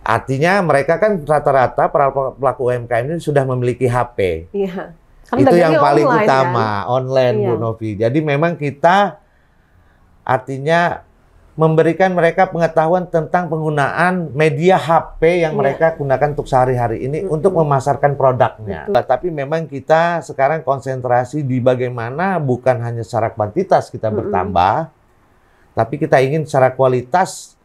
Artinya mereka kan rata-rata para pelaku UMKM ini sudah memiliki HP. Iya. Kan Itu yang paling online, utama, online Iya. Bu Novi. Jadi memang kita artinya memberikan mereka pengetahuan tentang penggunaan media HP yang Iya. mereka gunakan untuk sehari-hari ini untuk memasarkan produknya. Tapi memang kita sekarang konsentrasi di bagaimana bukan hanya secara kuantitas kita bertambah, tapi kita ingin secara kualitas.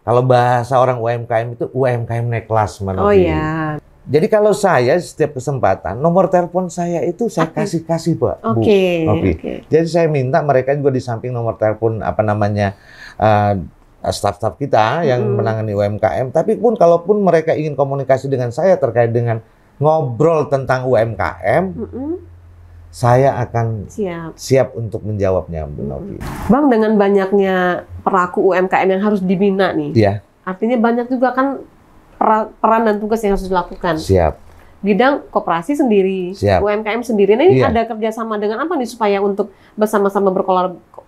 Kalau bahasa orang UMKM itu UMKM naik kelas, Mbak Novi. Oh iya. Jadi kalau saya setiap kesempatan nomor telepon saya itu saya kasih Pak, Bu Novi. Jadi saya minta mereka juga di samping nomor telepon staf-staf kita yang menangani UMKM, tapi pun kalaupun mereka ingin komunikasi dengan saya terkait dengan ngobrol tentang UMKM, saya akan siap untuk menjawabnya, Bu Novi. Bang, dengan banyaknya pelaku UMKM yang harus dibina nih, artinya banyak juga kan peran dan tugas yang harus dilakukan. Siap. Bidang koperasi sendiri, UMKM sendiri. Nah, ini ada kerjasama dengan apa nih supaya untuk bersama-sama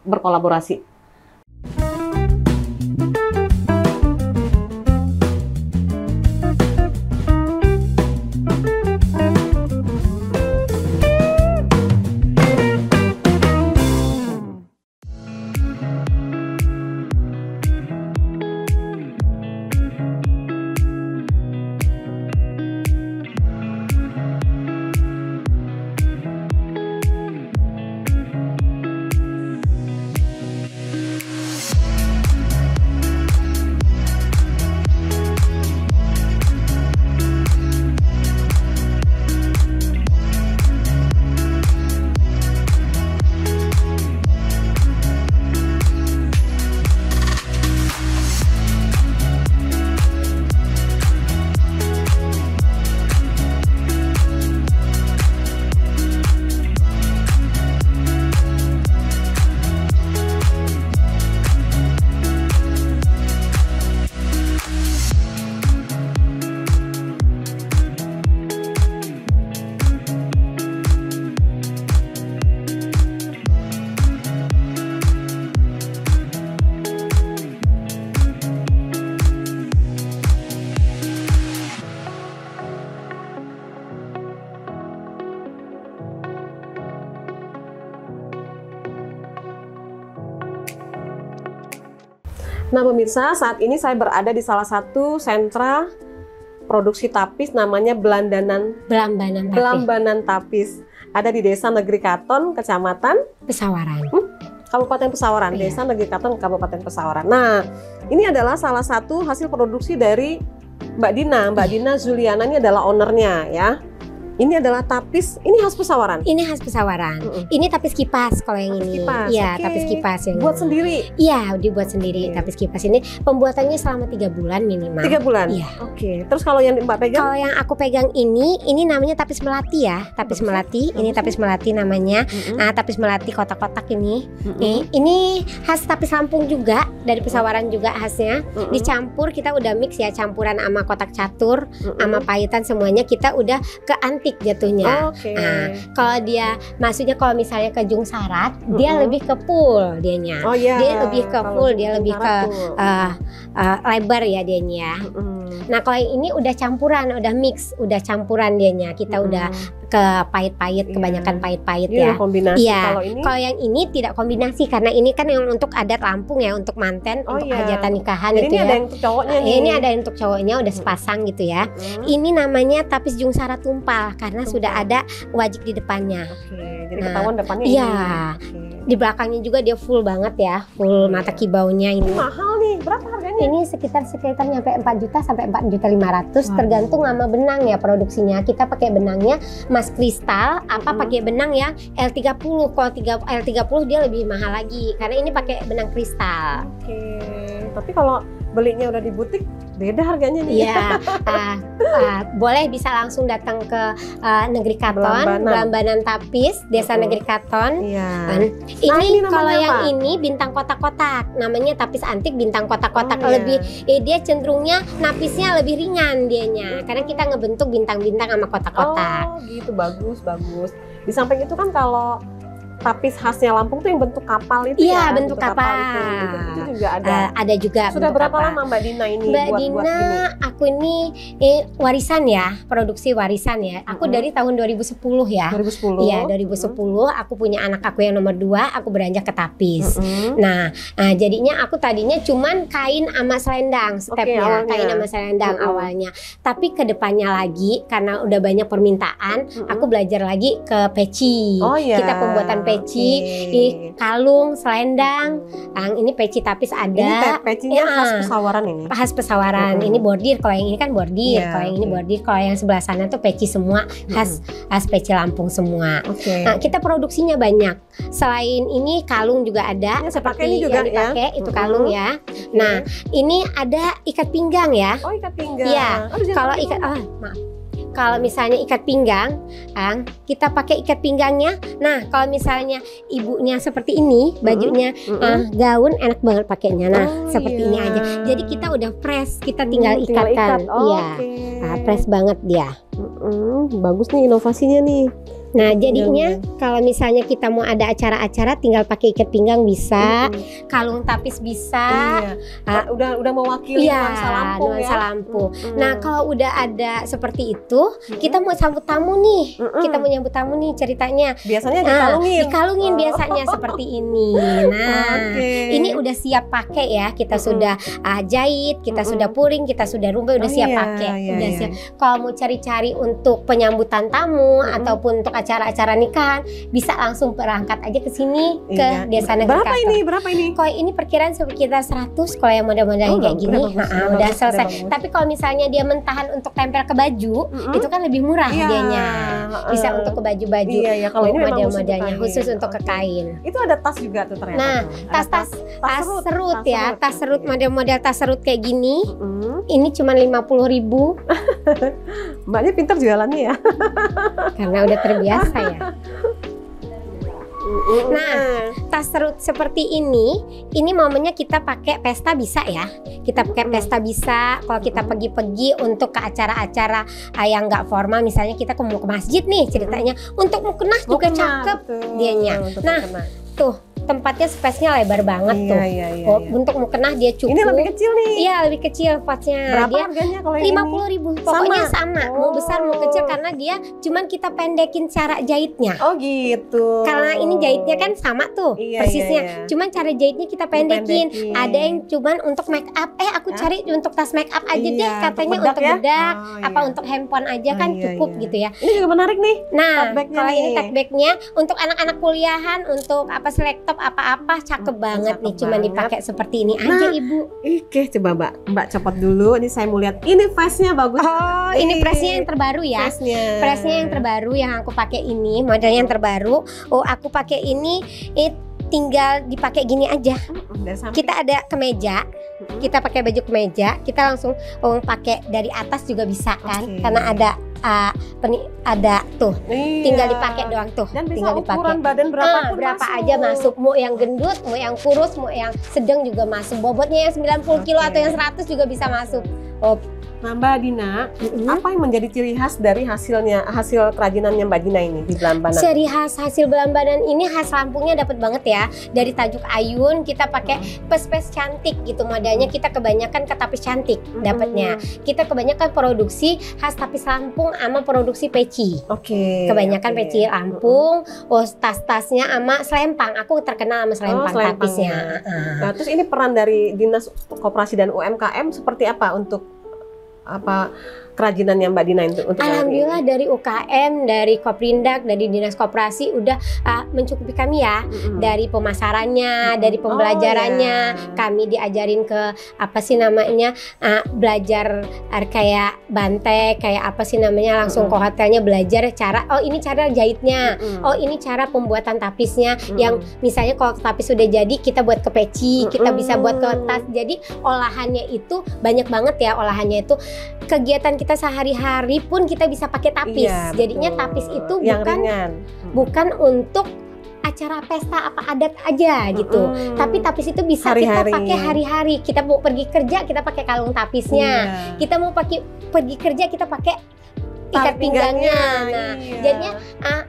berkolaborasi? Nah pemirsa, saat ini saya berada di salah satu sentra produksi tapis namanya Belambanan Tapis. Ada di Desa Negeri Katon, Kecamatan Pesawaran. Kabupaten Pesawaran, Desa Negeri Katon, Kabupaten Pesawaran. Nah, ini adalah salah satu hasil produksi dari Mbak Dina. Mbak Dina Zuliana ini adalah ownernya ya. Ini adalah tapis, ini khas Pesawaran? Ini khas Pesawaran. Ini tapis kipas kalau yang ini. Iya, tapis kipas yang buat sendiri? Iya, dibuat sendiri. Tapis kipas ini pembuatannya selama 3 bulan minimal. 3 bulan? Iya. Oke. Terus kalau yang Mbak pegang? Kalau yang aku pegang ini namanya tapis melati ya. Tapis melati, ini tapis melati namanya. Nah, tapis melati kotak-kotak ini. Ini khas tapis Lampung juga, dari Pesawaran juga khasnya. Dicampur, kita udah mix ya, campuran sama kotak catur, sama pahitan semuanya kita udah ke antik jatuhnya. Nah, kalau dia maksudnya kalau misalnya ke jung syarat, dia lebih ke full dianya. Dia lebih ke full, dia lebih ke lebar ya dianya. Nah, kalau yang ini udah campuran, udah mix, udah campuran dianya. Kita udah ke pahit-pahit, kebanyakan pahit-pahit ya. Iya. Kalau yang ini tidak kombinasi karena ini kan yang untuk adat Lampung ya, untuk manten, untuk hajatan nikahan itu ini ya. Ada yang untuk cowoknya nih. Ini ada yang untuk cowoknya udah sepasang gitu ya. Ini namanya tapis jung syarat tumpal karena sudah ada wajik di depannya. Jadi ketahuan depannya iya. Di belakangnya juga dia full banget ya, full mata kibaunya ini. Mahal nih, berapa harganya? Ini sekitar nyampe 4 juta sampai 4.500.000 tergantung sama benang ya produksinya. Kita pakai benangnya emas kristal, apa pakai benang yang L30. Kalau L30 dia lebih mahal lagi karena ini pakai benang kristal. Tapi kalau belinya udah di butik beda harganya nih. Iya, boleh bisa langsung datang ke Negeri Katon, Belambanan Tapis, Desa Negeri Katon. Ini kalau yang ini bintang kotak-kotak, namanya tapis antik bintang kotak-kotak. Lebih dia cenderungnya napisnya lebih ringan dianya, karena kita ngebentuk bintang-bintang sama kotak-kotak. Oh gitu, bagus. Di samping itu kan kalau tapis khasnya Lampung tuh yang bentuk kapal itu Iya, ya? bentuk kapal. Itu juga ada. Ada juga. Sudah bentuk berapa kapal. lama Mbak Dina ini Mbak buat Dina, gini? aku ini warisan ya, produksi warisan ya. Aku dari tahun 2010 ya. 2010. Iya, 2010 aku punya anak aku yang nomor 2, aku beranjak ke tapis. Nah, jadinya aku tadinya cuman kain sama selendang stepnya, awalnya. kain sama selendang awalnya. Tapi kedepannya lagi karena udah banyak permintaan, aku belajar lagi ke peci. Oh iya. Kita pembuatan peci, di kalung, selendang. Ini peci tapis ada. Ini pecinya Ya. khas pesawaran ini. Khas pesawaran. Ini bordir, kalau yang ini kan bordir, Iya, kalau yang ini bordir, kalau yang sebelah sana tuh peci semua, khas peci Lampung semua. Oke. Nah, kita produksinya banyak. Selain ini kalung juga ada. Yang saya pakai seperti ini juga yang dipakai, ya. itu kalung ya. Nah, ini ada ikat pinggang ya. Oh, ikat pinggang. Iya. Aduh, jangan Kalau pakai ikat, dong. maaf. Kalau misalnya ikat pinggang, kita pakai ikat pinggangnya. Nah, kalau misalnya ibunya seperti ini, bajunya gaun, enak banget pakainya. Nah, seperti ini aja. Jadi kita udah fresh, kita tinggal ikatkan. Iya, fresh banget dia. Bagus nih inovasinya nih. Nah, jadinya kalau misalnya kita mau ada acara-acara, tinggal pakai ikat pinggang bisa, kalung tapis bisa. Iya. Udah mewakili nuansa Lampung nuansa ya. Lampung. Nah, kalau udah ada seperti itu, kita mau sambut tamu nih. Kita mau nyambut tamu nih ceritanya. Biasanya dikalungin. Dikalungin biasanya seperti ini. Nah, ini udah siap pakai ya. Kita sudah jahit, kita sudah puring, kita sudah rumbai, udah siap pakai. Udah siap. Kalau mau cari-cari untuk penyambutan tamu ataupun untuk acara-acara nikahan, bisa langsung berangkat aja ke sini ke Desa Negeri Karton. Berapa ini? Kalau ini perkiraan sekitar 100 kalau yang model-modelnya kayak gini. Udah selesai. Tapi kalau misalnya dia mentahan untuk tempel ke baju, itu kan lebih murah harganya. Bisa untuk ke baju-baju. Iya, kalau ini model-modelnya khusus untuk ke kain. Itu ada tas juga tuh ternyata. Nah, tas serut ya, tas serut model-model tas serut kayak gini. Ini cuma 50.000. Mbaknya pintar jualannya ya. Karena udah terbiasa ya. Nah, tas serut seperti ini momennya kita pakai pesta bisa ya. Kita pakai pesta bisa. Kalau kita pergi-pergi untuk ke acara-acara yang nggak formal, misalnya kita mau ke masjid nih ceritanya, untuk mukena juga cakep dianya. Nah, tuh tempatnya space-nya lebar banget tuh. Iya. Untuk mukena dia cukup. Ini lebih kecil nih. Iya, lebih kecil potnya. Berapa Dia harganya kalau yang 50.000. Pokoknya sama. Mau besar mau kecil karena dia cuman kita pendekin cara jahitnya. Oh gitu. Karena ini jahitnya kan sama tuh persisnya. Cuman cara jahitnya kita pendekin. Ada yang cuman untuk make up. Aku cari untuk tas make up aja deh katanya untuk bedak. Apa untuk handphone aja kan cukup gitu ya. Ini juga menarik nih. Nah, kalau ini tote bagnya untuk anak-anak kuliahan, untuk laptop apa-apa cakep banget nih. Cuman dipakai seperti ini aja Ibu. Oke, coba Mbak copot dulu. Ini saya mau lihat. Ini face-nya bagus. Oh, ini pressnya yang terbaru ya. Pressnya yang terbaru yang aku pakai ini, modelnya yang terbaru. Oh, aku pakai ini tinggal dipakai gini aja. Kita ada kemeja, kita pakai baju kemeja, kita langsung pakai dari atas juga bisa kan? Karena ada tuh, tinggal dipakai doang tuh. Dan bisa tinggal ukuran dipakai. badan berapa aja masuk. Mau yang gendut, mau yang kurus, mau yang sedang juga masuk. Bobotnya yang 90 kilo atau yang 100 juga bisa masuk. Nah, Mbak Dina, apa yang menjadi ciri khas dari hasil kerajinannya Mbak Dina ini di Belambangan? Ciri khas hasil Belambangan ini khas Lampungnya dapat banget ya. Dari tajuk ayun kita pakai pes-pes cantik gitu modelnya. Kita kebanyakan ke tapis cantik dapatnya. Kita kebanyakan produksi khas tapis Lampung sama produksi peci. Kebanyakan peci Lampung. Tas-tasnya sama selempang. Aku terkenal sama selempang tapisnya. Nah, terus ini peran dari Dinas Koperasi dan UMKM seperti apa untuk kerajinan yang Mbak Dina untuk Alhamdulillah dari UKM, dari Koprindak, dari Dinas Koperasi udah mencukupi kami ya. Dari pemasarannya, dari pembelajarannya, kami diajarin ke apa sih namanya belajar kayak bantek, kayak apa sih namanya langsung ke hotelnya belajar cara ini cara jahitnya, ini cara pembuatan tapisnya. Yang misalnya kalau tapis sudah jadi kita buat ke peci, kita bisa buat ke tas. Jadi olahannya itu banyak banget ya olahannya itu. Kegiatan kita sehari-hari pun kita bisa pakai tapis. Jadinya tapis itu bukan untuk acara pesta apa adat aja gitu. Tapi tapis itu bisa kita pakai hari-hari. Kita mau pergi kerja kita pakai kalung tapisnya. Kita mau pergi kerja kita pakai ikat pinggangnya. Nah, iya. jadinya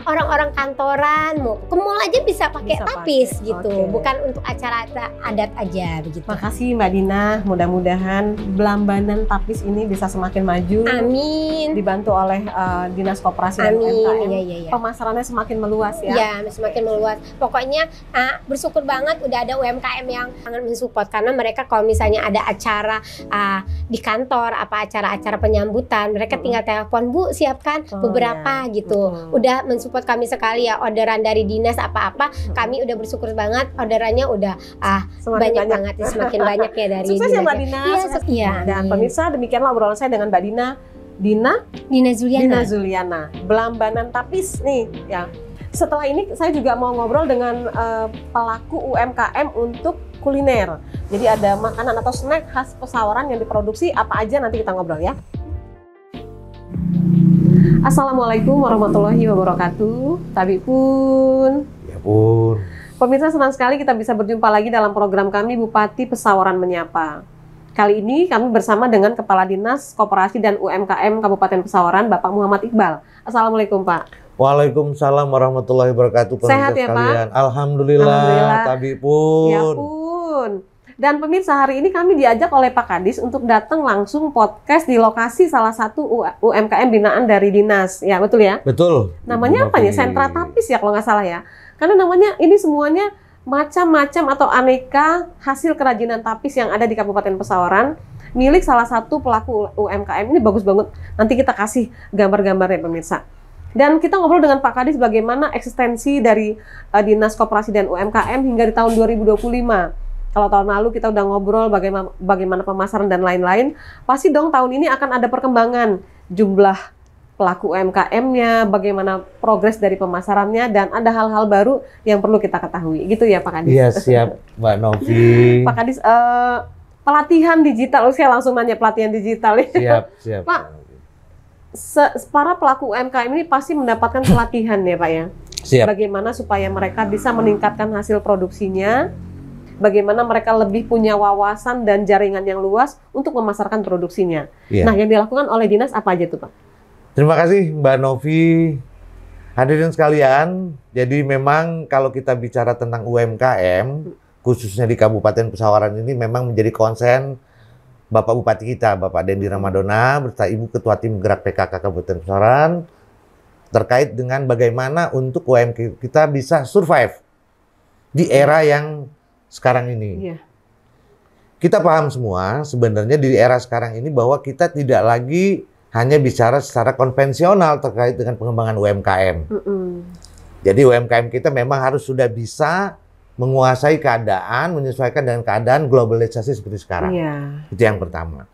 orang-orang kantoran mau ke mall aja bisa pakai Bisa tapis pakai, gitu, oke. bukan untuk acara adat aja begitu. Makasih Mbak Dina, mudah-mudahan Belambangan Tapis ini bisa semakin maju. Amin. Dibantu oleh Dinas Koperasi dan Amin. UMKM. Iya. Pemasarannya semakin meluas ya. Ya, semakin meluas. Pokoknya bersyukur banget udah ada UMKM yang sangat mensupport, karena mereka kalau misalnya ada acara di kantor, apa acara-acara penyambutan, mereka tinggal telepon, Bu siapkan beberapa gitu. Udah mensupport kami sekali ya, orderan dari dinas apa-apa, kami udah bersyukur banget, orderannya udah banyak banget, semakin banyak ya dari Sukses ya Mbak dinasnya. Dina. Iya, Sukses. iya. Dan pemirsa, demikianlah obrolan saya dengan Mbak Dina Dina Zuliana, Belambangan Tapis nih ya. Setelah ini saya juga mau ngobrol dengan pelaku UMKM untuk kuliner. Jadi ada makanan atau snack khas Pesawaran yang diproduksi apa aja, nanti kita ngobrol ya. Assalamualaikum warahmatullahi wabarakatuh. Tabi pun. Ya pun. Pemirsa, senang sekali kita bisa berjumpa lagi dalam program kami Bupati Pesawaran Menyapa. Kali ini kami bersama dengan Kepala Dinas Koperasi dan UMKM Kabupaten Pesawaran, Bapak Muhammad Iqbal. Assalamualaikum Pak. Waalaikumsalam warahmatullahi wabarakatuh. Sehat ya, Pak? Sekalian. Alhamdulillah. Tabi pun. Ya pun. Dan pemirsa, hari ini kami diajak oleh Pak Kadis untuk datang langsung podcast di lokasi salah satu UMKM binaan dari Dinas. Ya, betul ya? Betul. Namanya apa ya? Sentra Tapis ya kalau nggak salah ya. Karena namanya ini semuanya macam-macam atau aneka hasil kerajinan tapis yang ada di Kabupaten Pesawaran milik salah satu pelaku UMKM. Ini bagus banget. Nanti kita kasih gambar-gambarnya pemirsa. Dan kita ngobrol dengan Pak Kadis bagaimana eksistensi dari Dinas Koperasi dan UMKM hingga di tahun 2025. Kalau tahun lalu kita udah ngobrol bagaimana pemasaran dan lain-lain, pasti dong tahun ini akan ada perkembangan jumlah pelaku UMKM-nya, bagaimana progres dari pemasarannya, dan ada hal-hal baru yang perlu kita ketahui. Gitu ya Pak Kadis? Iya, siap Mbak Novi. Pak Kadis, pelatihan digital, saya langsung nanya pelatihan digital. Siap. Pak, para pelaku UMKM ini pasti mendapatkan pelatihan ya Pak ya? Siap. Bagaimana supaya mereka bisa meningkatkan hasil produksinya, bagaimana mereka lebih punya wawasan dan jaringan yang luas untuk memasarkan produksinya. Iya. Nah, yang dilakukan oleh dinas apa aja tuh Pak? Terima kasih Mbak Novi. Hadirin sekalian, jadi memang kalau kita bicara tentang UMKM, khususnya di Kabupaten Pesawaran ini memang menjadi konsen Bapak Bupati kita, Bapak Dendi Ramadona, beserta Ibu Ketua Tim Gerak PKK Kabupaten Pesawaran, terkait dengan bagaimana untuk UMKM kita bisa survive di era yang sekarang ini. Iya. Kita paham semua sebenarnya di era sekarang ini bahwa kita tidak lagi hanya bicara secara konvensional terkait dengan pengembangan UMKM. Jadi UMKM kita memang harus sudah bisa menguasai keadaan, menyesuaikan dengan keadaan globalisasi seperti sekarang. Iya. Itu yang pertama.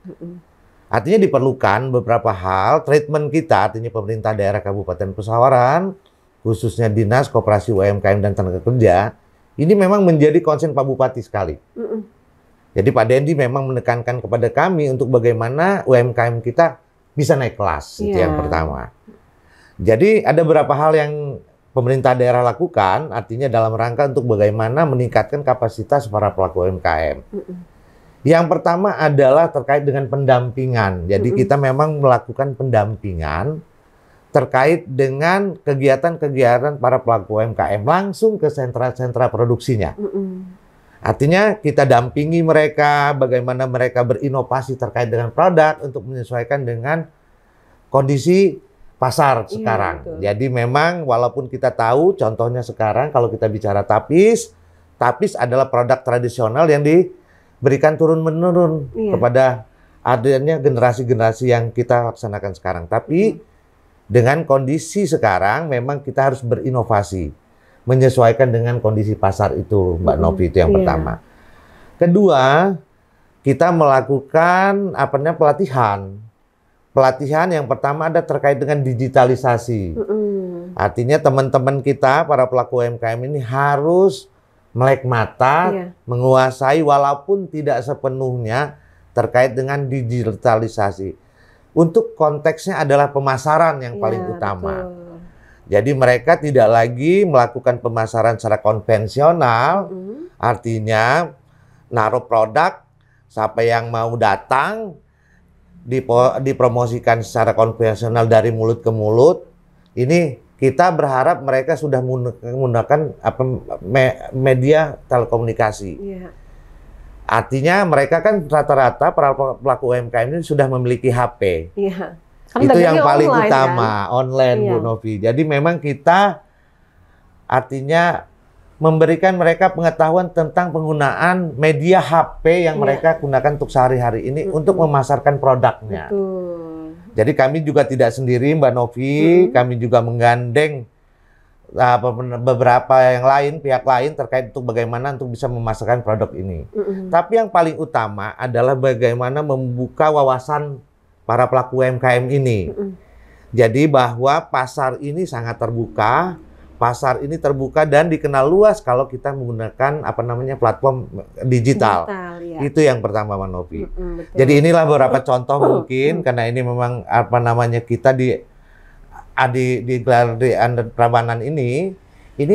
Artinya diperlukan beberapa hal, treatment kita, artinya pemerintah daerah Kabupaten Pesawaran, khususnya Dinas Koperasi UMKM dan Tenaga Kerja, ini memang menjadi konsen Pak Bupati sekali. Jadi Pak Dendi memang menekankan kepada kami untuk bagaimana UMKM kita bisa naik kelas, itu yang pertama. Jadi ada beberapa hal yang pemerintah daerah lakukan, artinya dalam rangka untuk bagaimana meningkatkan kapasitas para pelaku UMKM. Yang pertama adalah terkait dengan pendampingan. Jadi kita memang melakukan pendampingan terkait dengan kegiatan-kegiatan para pelaku UMKM langsung ke sentra-sentra produksinya. Artinya kita dampingi mereka, bagaimana mereka berinovasi terkait dengan produk untuk menyesuaikan dengan kondisi pasar sekarang. Betul. Jadi memang walaupun kita tahu contohnya sekarang kalau kita bicara tapis adalah produk tradisional yang diberikan turun-menurun kepada adanya generasi-generasi yang kita laksanakan sekarang. Tapi dengan kondisi sekarang memang kita harus berinovasi. Menyesuaikan dengan kondisi pasar itu, Mbak Novi, itu yang pertama. Kedua, kita melakukan pelatihan. Pelatihan yang pertama ada terkait dengan digitalisasi. Artinya teman-teman kita, para pelaku UMKM ini harus melek mata, menguasai walaupun tidak sepenuhnya terkait dengan digitalisasi. Untuk konteksnya adalah pemasaran yang paling utama. Betul. Jadi mereka tidak lagi melakukan pemasaran secara konvensional, artinya naruh produk, siapa yang mau datang, dipromosikan secara konvensional dari mulut ke mulut. Ini kita berharap mereka sudah menggunakan media telekomunikasi. Iya. Artinya mereka kan rata-rata para pelaku UMKM ini sudah memiliki HP. Iya. Itu yang paling online, utama, kan? online, Iya. Bu Novi. Jadi memang kita artinya memberikan mereka pengetahuan tentang penggunaan media HP yang mereka gunakan untuk sehari-hari ini untuk memasarkan produknya. Betul. Jadi kami juga tidak sendiri, Mbak Novi, kami juga menggandeng beberapa yang lain, pihak lain terkait untuk bagaimana untuk bisa memasarkan produk ini. Tapi yang paling utama adalah bagaimana membuka wawasan para pelaku UMKM ini. Jadi bahwa pasar ini sangat terbuka, pasar ini terbuka dan dikenal luas kalau kita menggunakan platform digital. Ya. Itu yang pertama, Mbak Novi. Betul. Jadi inilah beberapa contoh mungkin karena ini memang kita di Prambanan ini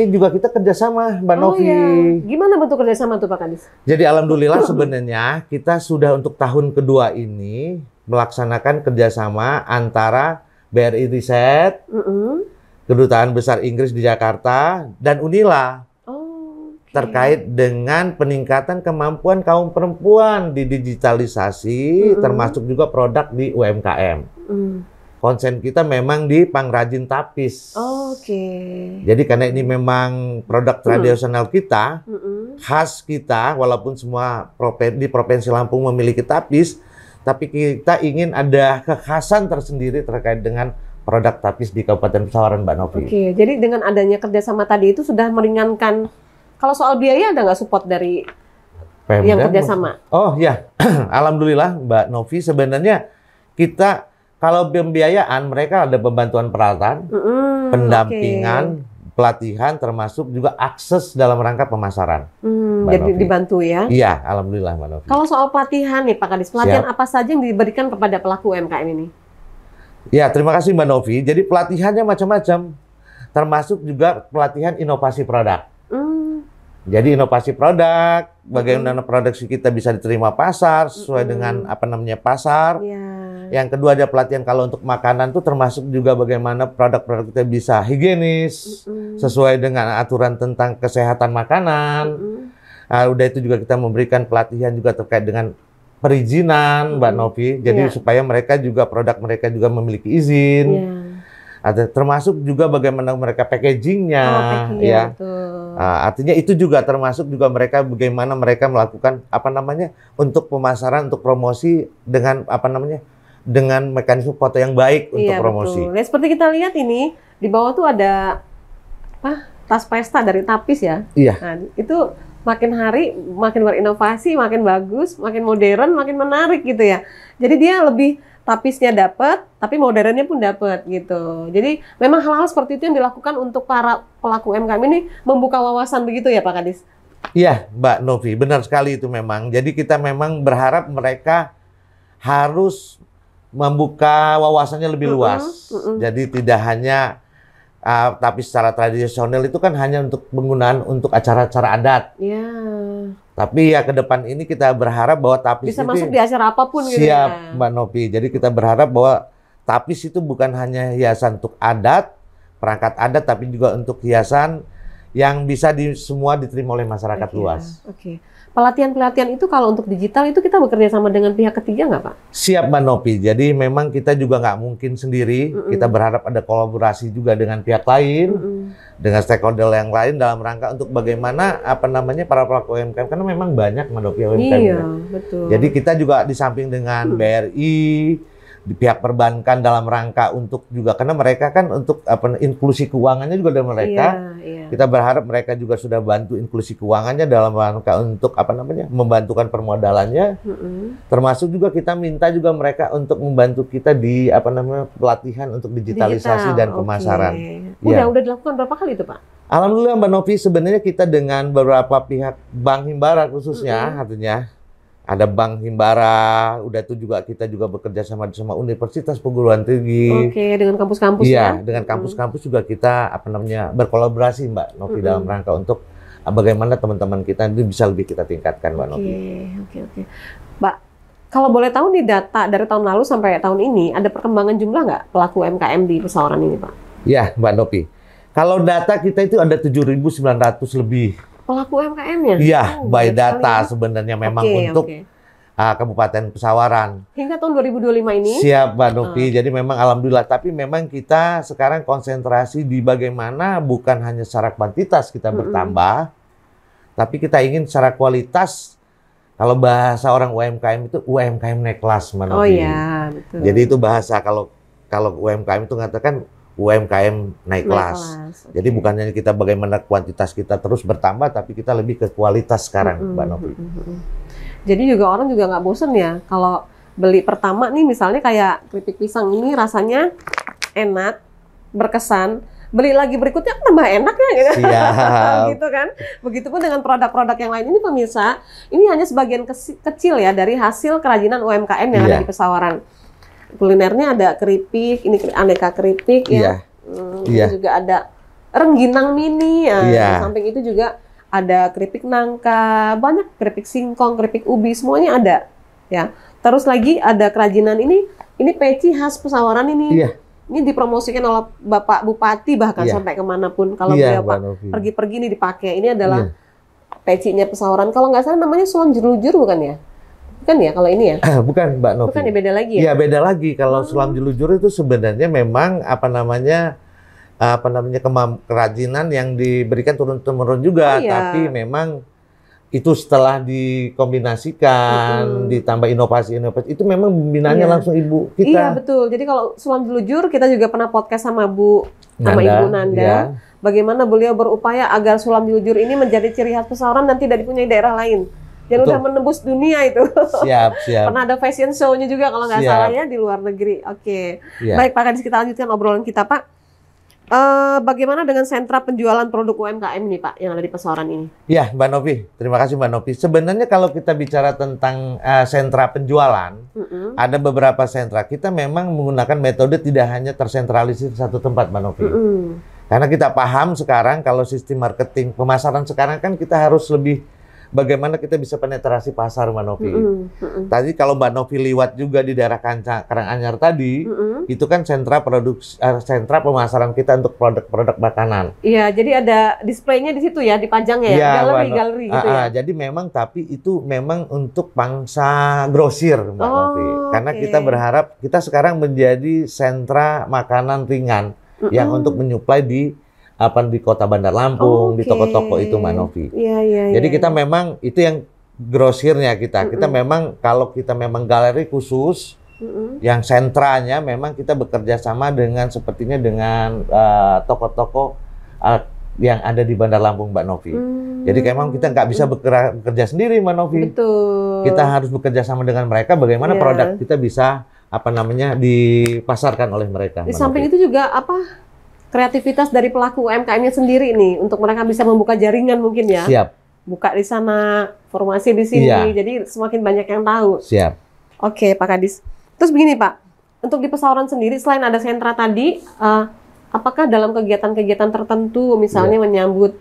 juga kita kerjasama, Mbak Novi. Ya. Gimana bentuk kerjasama tuh Pak Kadis? Jadi alhamdulillah sebenarnya kita sudah untuk tahun kedua ini melaksanakan kerjasama antara BRI Riset, Kedutaan Besar Inggris di Jakarta, dan Unila. Terkait dengan peningkatan kemampuan kaum perempuan di digitalisasi, termasuk juga produk di UMKM. Konsen kita memang di pengrajin tapis. Jadi karena ini memang produk tradisional kita, khas kita, walaupun semua di Provinsi Lampung memiliki tapis, tapi kita ingin ada kekhasan tersendiri terkait dengan produk tapis di Kabupaten Pesawaran, Mbak Novi. Jadi dengan adanya kerjasama tadi itu sudah meringankan. Kalau soal biaya ada nggak support dari Pemda, yang kerjasama? Oh ya, alhamdulillah Mbak Novi, sebenarnya kita kalau pembiayaan mereka ada pembantuan peralatan, pendampingan, pelatihan, termasuk juga akses dalam rangka pemasaran. Jadi dibantu ya? Iya, alhamdulillah Mbak Novi. Kalau soal pelatihan nih Pak Kadis, pelatihan apa saja yang diberikan kepada pelaku UMKM ini? Ya, terima kasih Mbak Novi. Jadi pelatihannya macam-macam, termasuk juga pelatihan inovasi produk. Jadi inovasi produk, bagaimana produksi kita bisa diterima pasar sesuai dengan pasar. Yang kedua ada pelatihan kalau untuk makanan tuh termasuk juga bagaimana produk-produk kita bisa higienis sesuai dengan aturan tentang kesehatan makanan. Udah itu juga kita memberikan pelatihan juga terkait dengan perizinan, Mbak Novi. Jadi supaya mereka juga produk mereka juga memiliki izin. Termasuk juga bagaimana mereka packagingnya, ya. Artinya itu juga termasuk juga mereka bagaimana mereka melakukan untuk pemasaran, untuk promosi dengan dengan mekanisme foto yang baik untuk promosi. Betul. Nah, seperti kita lihat ini di bawah tuh ada tas pesta dari tapis ya. Iya. Nah, itu makin hari makin berinovasi, makin bagus, makin modern, makin menarik gitu ya. Jadi dia lebih tapisnya dapat, tapi modernnya pun dapat gitu. Jadi memang hal-hal seperti itu yang dilakukan untuk para pelaku UMKM ini membuka wawasan begitu ya Pak Kadis? Iya Mbak Novi, benar sekali itu memang. Jadi kita memang berharap mereka harus membuka wawasannya lebih luas. Jadi tidak hanya tapi secara tradisional itu kan hanya untuk penggunaan untuk acara-acara adat. Tapi ya ke depan ini kita berharap bahwa tapis bisa itu masuk di acara apapun gitu ya. Mbak Novi. Jadi kita berharap bahwa tapis itu bukan hanya hiasan untuk adat, perangkat adat, tapi juga untuk hiasan yang bisa semua diterima oleh masyarakat luas. Pelatihan-pelatihan itu kalau untuk digital itu kita bekerja sama dengan pihak ketiga nggak Pak? Siap Mbak Novi. Jadi memang kita juga nggak mungkin sendiri. Kita berharap ada kolaborasi juga dengan pihak lain, dengan stakeholder yang lain dalam rangka untuk bagaimana para pelaku UMKM, karena memang banyak Mbak Novi UMKM. Iya, betul. Jadi kita juga di samping dengan BRI, di pihak perbankan dalam rangka untuk juga karena mereka kan untuk inklusi keuangannya juga dari mereka. Kita berharap mereka juga sudah bantu inklusi keuangannya dalam rangka untuk membantukan permodalannya. Termasuk juga kita minta juga mereka untuk membantu kita di pelatihan untuk digitalisasi dan pemasaran. Udah dilakukan berapa kali itu Pak? Alhamdulillah Mbak Novi, sebenarnya kita dengan beberapa pihak Bank Himbara khususnya artinya ada Bank Himbara, udah itu juga kita juga bekerja sama Universitas Perguruan Tinggi. Dengan kampus-kampus ya. Dengan kampus-kampus juga kita berkolaborasi Mbak Novi dalam rangka untuk bagaimana teman-teman kita itu bisa lebih kita tingkatkan Mbak Novi. Mbak, Kalau boleh tahu nih data dari tahun lalu sampai tahun ini, ada perkembangan jumlah nggak pelaku UMKM di Pesawaran ini, Pak? Ya, Mbak Novi. Kalau data kita itu ada 7.900 lebih. Pelaku UMKM-nya? Iya, by banyak data sekali ya. sebenarnya memang Oke, untuk oke. Kabupaten Pesawaran. Hingga tahun 2025 ini? Siap, Mbak Novi. Jadi memang alhamdulillah. Tapi memang kita sekarang konsentrasi di bagaimana bukan hanya secara kuantitas kita bertambah, tapi kita ingin secara kualitas. Kalau bahasa orang UMKM itu UMKM naik kelas, Mbak Novi. Oh iya, betul. Jadi itu bahasa kalau UMKM itu mengatakan UMKM naik kelas. Jadi bukan hanya kita bagaimana kuantitas kita terus bertambah, tapi kita lebih ke kualitas sekarang, Mbak Novi. Jadi juga orang juga nggak bosen ya kalau beli pertama nih misalnya kayak keripik pisang ini rasanya enak, berkesan. Beli lagi berikutnya tambah enak ya gitu. Siap. Gitu kan. Begitupun dengan produk-produk yang lain ini pemirsa, ini hanya sebagian kecil ya dari hasil kerajinan UMKM yang ada di Pesawaran. Kulinernya ada keripik, ini aneka keripik ya. Ini juga ada rengginang mini ya. Di samping itu juga ada keripik nangka, banyak keripik singkong, keripik ubi, semuanya ada ya. Terus lagi ada kerajinan ini peci khas Pesawaran ini. Ini dipromosikan oleh Bapak Bupati bahkan sampai kemanapun kalau beliau pergi-pergi ini dipakai. Ini adalah pecinya Pesawaran. Kalau nggak salah namanya sulam jelujur bukan ya? Bukan ya kalau ini ya? Bukan, Mbak Novi. Bukan ya, beda lagi ya? Iya, beda lagi. Kalau sulam jelujur itu sebenarnya memang kerajinan yang diberikan turun-temurun juga, tapi memang itu setelah dikombinasikan, ditambah inovasi itu memang pembinaannya langsung ibu kita. Iya betul. Jadi kalau sulam jelujur kita juga pernah podcast sama Ibu Nanda. Bagaimana beliau berupaya agar sulam jelujur ini menjadi ciri khas Pesawaran dan tidak dipunyai daerah lain. Dan udah menembus dunia itu. Siap. Pernah ada fashion show-nya juga kalau nggak salah ya di luar negeri. Oke. Baik Pak Kadis, kita lanjutkan obrolan kita Pak. Bagaimana dengan sentra penjualan produk UMKM nih Pak yang ada di Pesawaran ini? Ya Mbak Novi, terima kasih Mbak Novi. Sebenarnya kalau kita bicara tentang sentra penjualan, ada beberapa sentra. Kita memang menggunakan metode tidak hanya tersentralisir di satu tempat Mbak Novi. Karena kita paham sekarang kalau sistem marketing pemasaran sekarang kan kita harus lebih bagaimana kita bisa penetrasi pasar Mbak Novi. Tadi kalau Mbak Novi liwat juga di daerah Karanganyar tadi, itu kan sentra pemasaran kita untuk produk-produk makanan. Iya, jadi ada displaynya di situ ya, dipajangnya ya, galeri gitu ya. Jadi memang tapi itu memang untuk pangsa grosir Mbak Novi. Karena kita berharap kita sekarang menjadi sentra makanan ringan yang untuk menyuplai di Kota Bandar Lampung, di toko-toko itu Mbak Novi. Jadi kita memang itu yang grosirnya kita. Kita memang kalau kita memang galeri khusus, yang sentranya memang kita bekerja sama dengan sepertinya dengan toko-toko yang ada di Bandar Lampung Mbak Novi. Jadi memang kita nggak bisa bekerja sendiri Mbak Novi. Betul. Kita harus bekerja sama dengan mereka. Bagaimana produk kita bisa dipasarkan oleh mereka. Di samping itu juga kreativitas dari pelaku UMKM-nya sendiri nih untuk mereka bisa membuka jaringan mungkin ya. Siap. Buka di sana, formasi di sini, jadi semakin banyak yang tahu. Siap. Oke, Pak Kadis. Terus begini Pak, untuk di Pesawaran sendiri selain ada sentra tadi, apakah dalam kegiatan-kegiatan tertentu, misalnya menyambut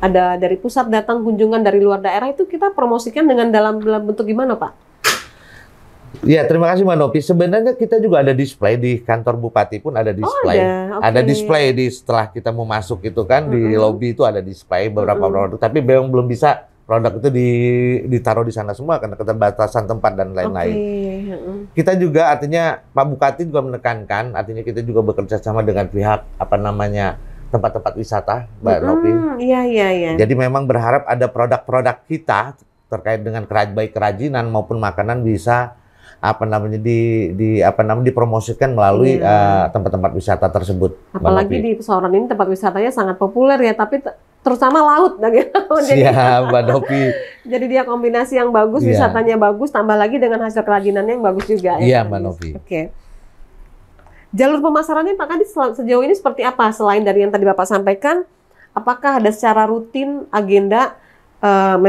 ada dari pusat datang kunjungan dari luar daerah itu kita promosikan dengan dalam bentuk gimana Pak? Ya, terima kasih Mbak Novi. Sebenarnya kita juga ada display di kantor Bupati pun ada display. Ada display setelah kita mau masuk itu kan di lobi itu ada display beberapa produk. Tapi belum bisa produk itu ditaruh di sana semua karena keterbatasan tempat dan lain-lain. Kita juga artinya Pak Bupati juga menekankan, artinya kita juga bekerja sama dengan pihak tempat-tempat wisata Mbak Novi. Iya. Jadi memang berharap ada produk-produk kita terkait dengan baik kerajinan maupun makanan bisa dipromosikan melalui tempat-tempat wisata tersebut. Apalagi di Pesawaran ini tempat wisatanya sangat populer ya, tapi terutama laut. Siap, Mbak Novi. Jadi dia kombinasi yang bagus, wisatanya bagus, tambah lagi dengan hasil kerajinannya yang bagus juga. Iya, Mbak Novi. Oke. Jalur pemasarannya Pak Kadis sejauh ini seperti apa? Selain dari yang tadi Bapak sampaikan, apakah ada secara rutin agenda,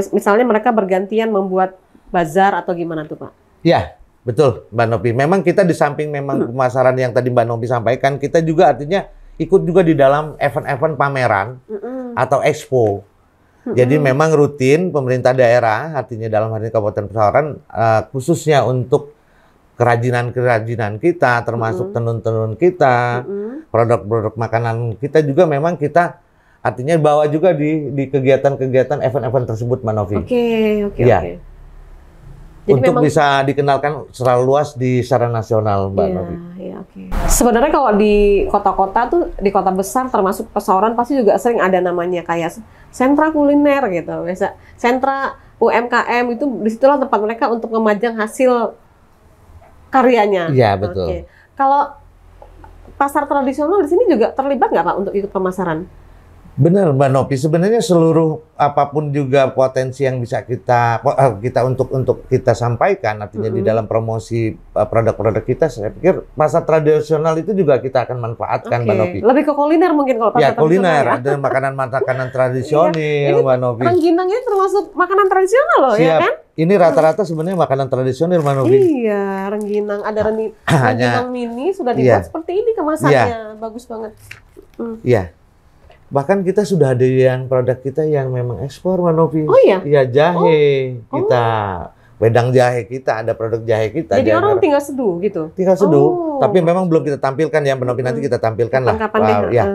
misalnya mereka bergantian membuat bazar atau gimana tuh Pak? Ya. Betul, Mbak Novi. Memang kita di samping memang pemasaran yang tadi Mbak Novi sampaikan, kita juga artinya ikut juga di dalam event-event pameran atau expo. Jadi memang rutin pemerintah daerah, artinya dalam hal ini Kabupaten Pesawaran, khususnya untuk kerajinan-kerajinan kita, termasuk tenun-tenun kita, produk-produk makanan kita juga memang kita artinya bawa juga di kegiatan-kegiatan event-event tersebut, Mbak Novi. Oke. Ya. Jadi Untuk memang bisa dikenalkan secara luas secara nasional, Mbak Novi. Iya, oke. Sebenarnya kalau di kota-kota tuh, di kota besar termasuk Pesawaran pasti juga sering ada namanya kayak sentra kuliner gitu. Biasa sentra UMKM itu disitulah tempat mereka untuk memajang hasil karyanya. Iya, betul. Oke. Kalau pasar tradisional di sini juga terlibat nggak Pak untuk ikut pemasaran? Benar, Mbak Novi. Sebenarnya seluruh apapun juga potensi yang bisa kita untuk kita sampaikan, artinya di dalam promosi produk-produk kita, saya pikir pasar tradisional itu juga kita akan manfaatkan, Mbak Novi. Lebih ke kuliner mungkin kalau pasar Ya, kuliner, tradisional, ada makanan-makanan tradisional, Mbak Novi. Rengginangnya termasuk makanan tradisional loh, Siap. ya kan? Ini rata-rata sebenarnya makanan tradisional, Mbak Novi. Iya, rengginang. Ada rengginang mini sudah dibuat seperti ini kemasannya. Bagus banget. Iya. Bahkan kita sudah ada yang produk kita yang memang ekspor, Mbak Novi. Oh iya? Iya, jahe kita. Wedang jahe kita, ada produk jahe kita. Jadi orang tinggal seduh gitu? Tinggal seduh. Tapi memang belum kita tampilkan ya, Mbak Novi. Nanti kita tampilkan lah. Kapan deh? Ya.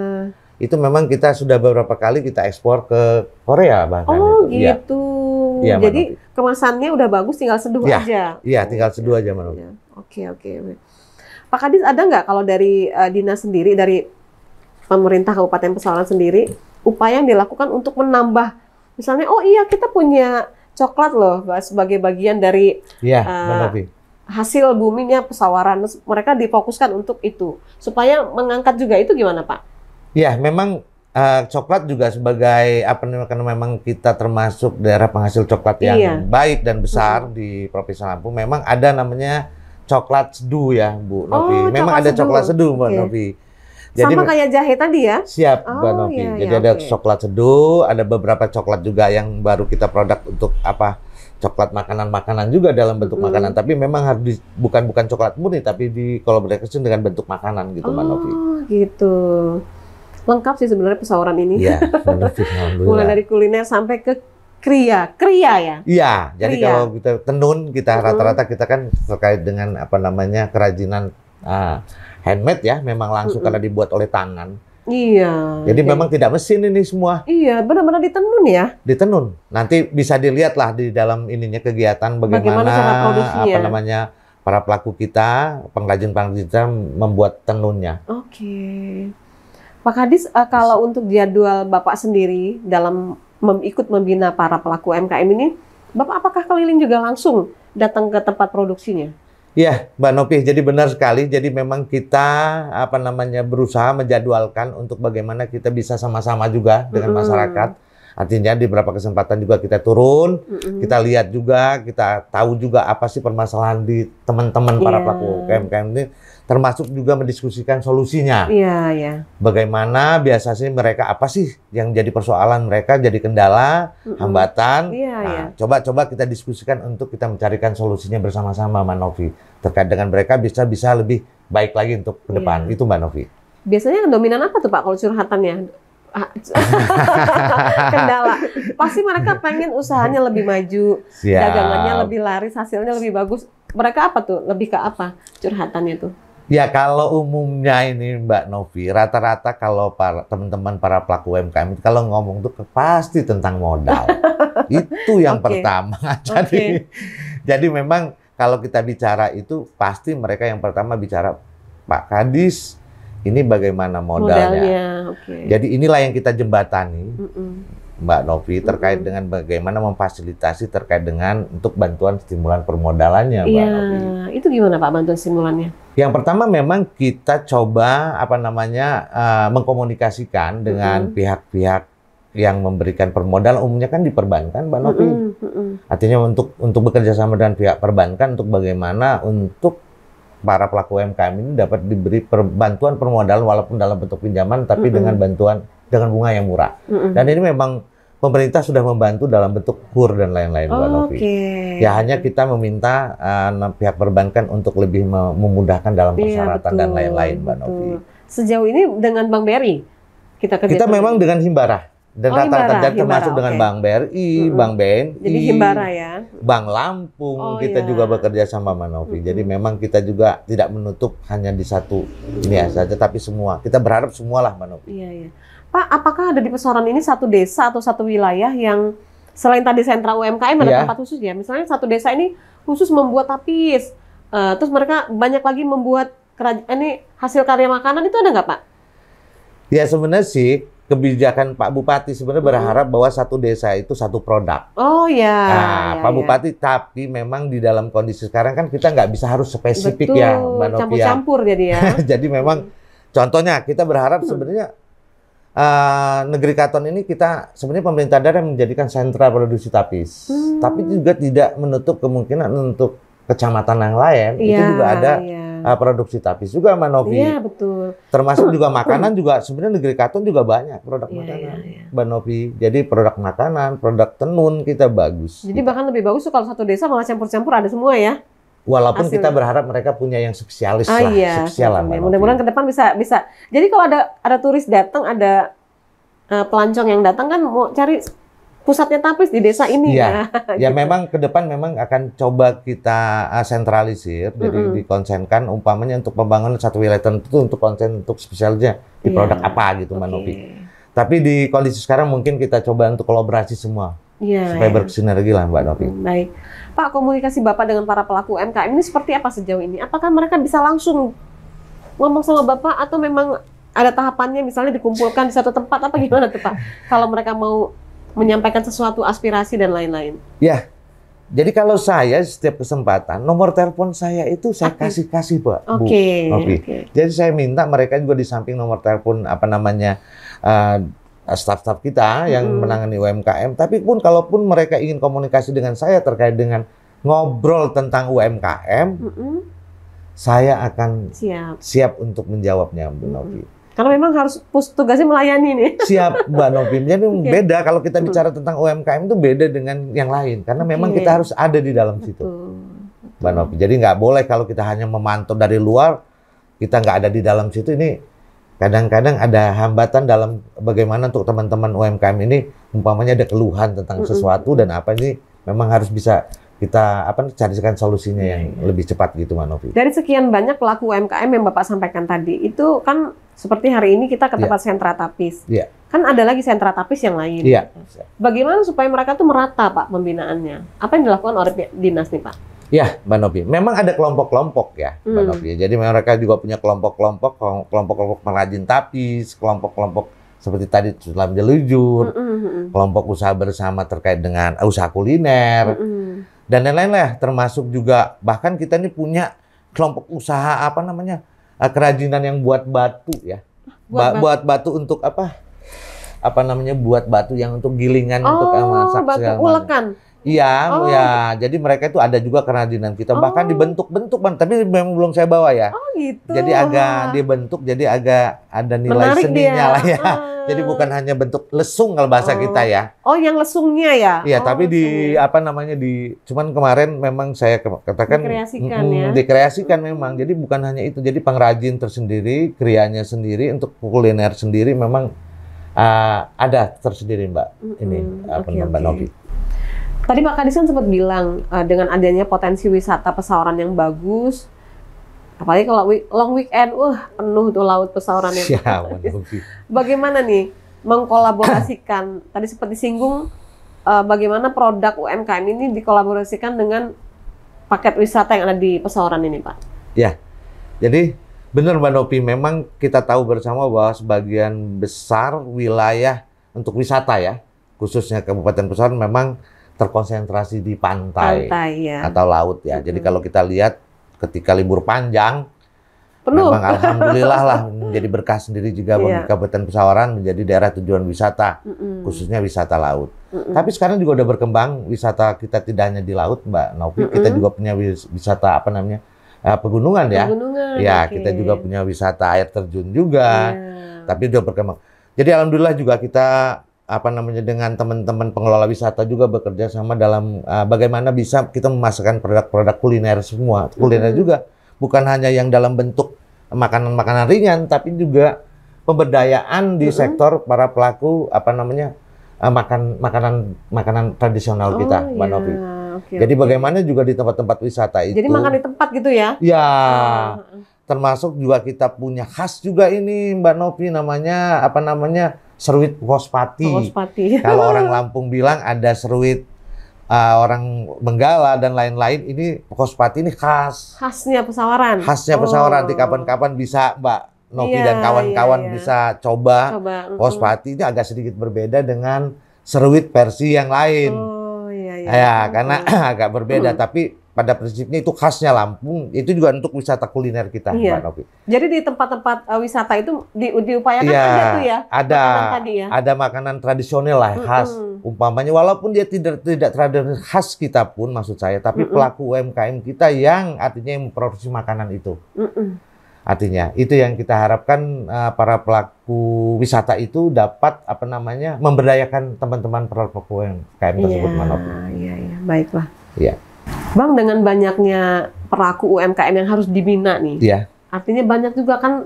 Itu memang kita sudah beberapa kali kita ekspor ke Korea bahkan. Oh itu. gitu. Ya, jadi kemasannya udah bagus, tinggal seduh aja? Iya, tinggal seduh aja, Mbak Novi. Oke. Pak Kadis, ada nggak kalau dari dinas sendiri, dari pemerintah Kabupaten Pesawaran sendiri, upaya yang dilakukan untuk menambah, misalnya, oh iya kita punya coklat loh sebagai bagian dari hasil buminya Pesawaran, mereka difokuskan untuk itu, supaya mengangkat juga, itu gimana Pak? Ya, memang coklat juga sebagai karena memang kita termasuk daerah penghasil coklat yang baik dan besar di Provinsi Lampung, memang ada namanya coklat seduh ya, Bu Novi. Memang ada coklat seduh, Mbak Novi. Jadi, sama kayak jahe tadi ya? Siap, Mbak Novi. Jadi ada coklat seduh, ada beberapa coklat juga yang baru kita produk untuk coklat makanan-makanan juga dalam bentuk makanan. Tapi memang harus bukan coklat murni, tapi dikolaborasikan dengan bentuk makanan gitu, Mbak Novi. Oh, gitu. Lengkap sih sebenarnya Pesawaran ini. Iya, mulai dari kuliner sampai ke kriya ya? Iya, jadi kalau kita tenun, kita rata-rata kita kan terkait dengan kerajinan handmade ya, memang langsung karena dibuat oleh tangan. Iya. Jadi memang tidak mesin ini semua. Iya, benar-benar ditenun ya? Ditenun. Nanti bisa dilihat lah di dalam ininya kegiatan bagaimana cara produksinya. Para pelaku kita, pengrajin-pengrajin kita membuat tenunnya. Oke. Pak Kadis, kalau untuk jadwal Bapak sendiri dalam ikut membina para pelaku UMKM ini, Bapak apakah keliling juga langsung datang ke tempat produksinya? Iya, Mbak Novi, jadi benar sekali. Jadi memang kita berusaha menjadwalkan untuk bagaimana kita bisa sama-sama juga dengan masyarakat. Artinya di beberapa kesempatan juga kita turun, kita lihat juga, kita tahu juga apa sih permasalahan di teman-teman para pelaku UMKM ini, termasuk juga mendiskusikan solusinya. Iya. Bagaimana biasanya mereka, apa sih yang jadi persoalan mereka, jadi kendala, hambatan. Coba kita diskusikan untuk kita mencarikan solusinya bersama-sama, Mbak Novi. Terkait dengan mereka bisa lebih baik lagi untuk ke depan. Itu, Mbak Novi. Biasanya dominan apa tuh Pak kalau curhatannya? Kendala. Pasti mereka pengen usahanya lebih maju, dagangannya lebih laris, hasilnya lebih bagus. Mereka apa tuh? Lebih ke apa curhatannya tuh? Ya, kalau umumnya ini Mbak Novi, rata-rata kalau teman-teman para pelaku UMKM kalau ngomong tuh pasti tentang modal. Itu yang pertama. Jadi memang kalau kita bicara itu pasti mereka yang pertama bicara, Pak Kadis, ini bagaimana modalnya. Jadi inilah yang kita jembatani, Mbak Novi, terkait dengan bagaimana memfasilitasi terkait dengan untuk bantuan stimulan permodalannya, Mbak Novi. Itu gimana Pak bantuan stimulannya? Yang pertama memang kita coba mengkomunikasikan dengan pihak-pihak yang memberikan permodalan, umumnya kan di perbankan, Mbak Novi. Artinya untuk bekerja sama dengan pihak perbankan untuk bagaimana untuk para pelaku UMKM ini dapat diberi bantuan permodalan walaupun dalam bentuk pinjaman, tapi dengan bunga yang murah. Dan ini memang pemerintah sudah membantu dalam bentuk KUR dan lain-lain, Mbak Novi. Ya hanya kita meminta pihak perbankan untuk lebih memudahkan dalam persyaratan dan lain-lain, Mbak Novi. Sejauh ini dengan Bank BRI kita memang dengan Himbara. Dan Oh, rata-rata Himbara, dan termasuk Himbara, dengan oke. Bank BRI, Bank BNI, Jadi Himbara ya. Bank Lampung, Oh, kita iya. juga bekerja sama Mbak Novi. Jadi memang kita juga tidak menutup hanya di satu ini saja, tapi semua. Kita berharap semualah Mbak Novi. Iya, iya. Pak, apakah ada di Pesawaran ini satu desa atau satu wilayah yang selain tadi sentra UMKM ada Iya. tempat khusus ya? Misalnya satu desa ini khusus membuat tapis, terus mereka banyak lagi membuat ini hasil karya makanan, itu ada nggak Pak? Ya sebenarnya sih kebijakan Pak Bupati sebenarnya berharap bahwa satu desa itu satu produk. Oh ya. Nah, ya, Pak ya. Bupati, tapi memang di dalam kondisi sekarang kan kita nggak bisa harus spesifik Betul, ya, Mbak Novi ya. campur-campur jadi ya. Jadi memang contohnya kita berharap sebenarnya Negeri Katon ini kita sebenarnya pemerintah daerah menjadikan sentra produksi tapis, tapi juga tidak menutup kemungkinan untuk kecamatan yang lain itu Iya, juga ada iya. produksi tapis juga Mbak Novi. Iya, betul. Termasuk juga makanan juga sebenarnya Negeri Katon juga banyak produk Iya, makanan iya, iya. Mbak Novi. Jadi produk makanan, produk tenun kita bagus. Jadi bahkan lebih bagus tuh kalau satu desa malah campur-campur ada semua ya. Walaupun hasilnya. kita berharap mereka punya yang spesialis lah, Iya. spesial lah Mbak Novi. Mudah-mudahan ke depan bisa. Jadi kalau ada turis datang, ada pelancong yang datang kan mau cari pusatnya tapis di desa ini. Iya. Ya Gitu. memang ke depan memang akan coba kita sentralisir, jadi dikonsenkan umpamanya untuk pembangunan satu wilayah tertentu untuk konsen untuk spesialnya di Iya. produk apa gitu Mbak Oke. Novi. Tapi di kondisi sekarang mungkin kita coba untuk kolaborasi semua Iya. supaya bersinergi lah Mbak Novi. Baik. Pak, komunikasi Bapak dengan para pelaku UMKM ini seperti apa sejauh ini? Apakah mereka bisa langsung ngomong sama Bapak atau memang ada tahapannya misalnya dikumpulkan di satu tempat apa gimana tuh Pak? Kalau mereka mau menyampaikan sesuatu aspirasi dan lain-lain. Ya, jadi kalau saya setiap kesempatan nomor telepon saya itu saya kasih Pak. Bu Oke. Novi. Oke. Jadi saya minta mereka juga di samping nomor telepon staf-staf kita yang menangani UMKM, tapi pun kalaupun mereka ingin komunikasi dengan saya terkait dengan ngobrol tentang UMKM, saya akan siap untuk menjawabnya Bu Novi. Karena memang harus tugasnya melayani nih. Siap Mbak Novi. Jadi beda kalau kita bicara tentang UMKM itu beda dengan yang lain karena memang kita harus ada di dalam situ. Mbak Novi. Jadi nggak boleh kalau kita hanya memantau dari luar, kita nggak ada di dalam situ. Ini kadang-kadang ada hambatan dalam bagaimana untuk teman-teman UMKM ini, umpamanya ada keluhan tentang sesuatu dan apa ini memang harus bisa kita carikan solusinya yang lebih cepat gitu Mbak Novi. Dari sekian banyak pelaku UMKM yang Bapak sampaikan tadi, itu kan seperti hari ini kita ke tempat sentra tapis. Iya. Kan ada lagi sentra tapis yang lain. Iya. Bagaimana supaya mereka tuh merata Pak pembinaannya? Apa yang dilakukan oleh dinas nih Pak? Ya, Mbak Novi. Memang ada kelompok-kelompok ya, Mbak Novi. Jadi mereka juga punya kelompok-kelompok pengrajin tapis, kelompok-kelompok seperti tadi sulam jelujur, kelompok usaha bersama terkait dengan usaha kuliner, dan lain-lain lah. Termasuk juga bahkan kita ini punya kelompok usaha kerajinan yang buat batu ya, buat batu untuk buat batu yang untuk gilingan untuk masak batu segala ulekan. Iya, ya. Jadi mereka itu ada juga kerajinan kita, bahkan dibentuk-bentuk, tapi memang belum saya bawa ya. Oh gitu. Jadi agak dibentuk, jadi agak ada nilai Menarik seninya dia. lah ya. Jadi bukan hanya bentuk lesung kalau bahasa kita ya. Oh, yang lesungnya ya? Iya, tapi cuman kemarin memang saya katakan dikreasikan ya. Dikreasikan memang. Jadi bukan hanya itu, jadi pengrajin tersendiri, krianya sendiri, untuk kuliner sendiri memang ada tersendiri Mbak. Ini Mbak Novi. Tadi Pak Kadis kan sempat bilang dengan adanya potensi wisata Pesawaran yang bagus, apalagi kalau long weekend, penuh tuh laut Pesawarannya. Ya, bagaimana nih mengkolaborasikan? Tadi sempat disinggung bagaimana produk UMKM ini dikolaborasikan dengan paket wisata yang ada di Pesawaran ini, Pak? Ya, jadi benar Mbak Novi, memang kita tahu bersama bahwa sebagian besar wilayah untuk wisata ya, khususnya Kabupaten Pesawaran memang terkonsentrasi di pantai ya. atau laut ya. Jadi kalau kita lihat ketika libur panjang, penuh. memang alhamdulillah lah menjadi berkah sendiri juga bagi Kabupaten Pesawaran menjadi daerah tujuan wisata, khususnya wisata laut. Tapi sekarang juga udah berkembang wisata kita tidak hanya di laut Mbak Novi, kita juga punya wisata pegunungan ya. Ya, kita juga punya wisata air terjun juga. Tapi udah berkembang. Jadi alhamdulillah juga kita dengan teman-teman pengelola wisata juga bekerja sama dalam bagaimana bisa kita memasarkan produk-produk kuliner semua. Kuliner juga bukan hanya yang dalam bentuk makanan-makanan ringan, tapi juga pemberdayaan di sektor para pelaku makanan tradisional kita, Mbak Novi. Jadi bagaimana juga di tempat-tempat wisata itu. Jadi makan di tempat gitu ya? Ya, termasuk juga kita punya khas juga ini Mbak Novi, namanya seruit Pospati. Kalau orang Lampung bilang ada seruit orang Benggala dan lain-lain, ini Pospati ini khasnya Pesawaran. Nanti kapan-kapan bisa Mbak Novi dan kawan-kawan bisa coba. Pospati ini agak sedikit berbeda dengan seruit versi yang lain. Karena agak berbeda, tapi pada prinsipnya itu khasnya Lampung. Itu juga untuk wisata kuliner kita, Mbak Novi. Jadi di tempat-tempat wisata itu diupayakan ada tuh ya? Ada makanan tradisional lah, khas. Umpamanya walaupun dia tidak tradisional khas kita pun, maksud saya, tapi pelaku UMKM kita yang artinya yang memproduksi makanan itu. Artinya itu yang kita harapkan, para pelaku wisata itu dapat memberdayakan teman-teman pelaku UMKM tersebut, Mbak Novi. Iya, baiklah. Iya. Bang, dengan banyaknya pelaku UMKM yang harus dibina nih, artinya banyak juga kan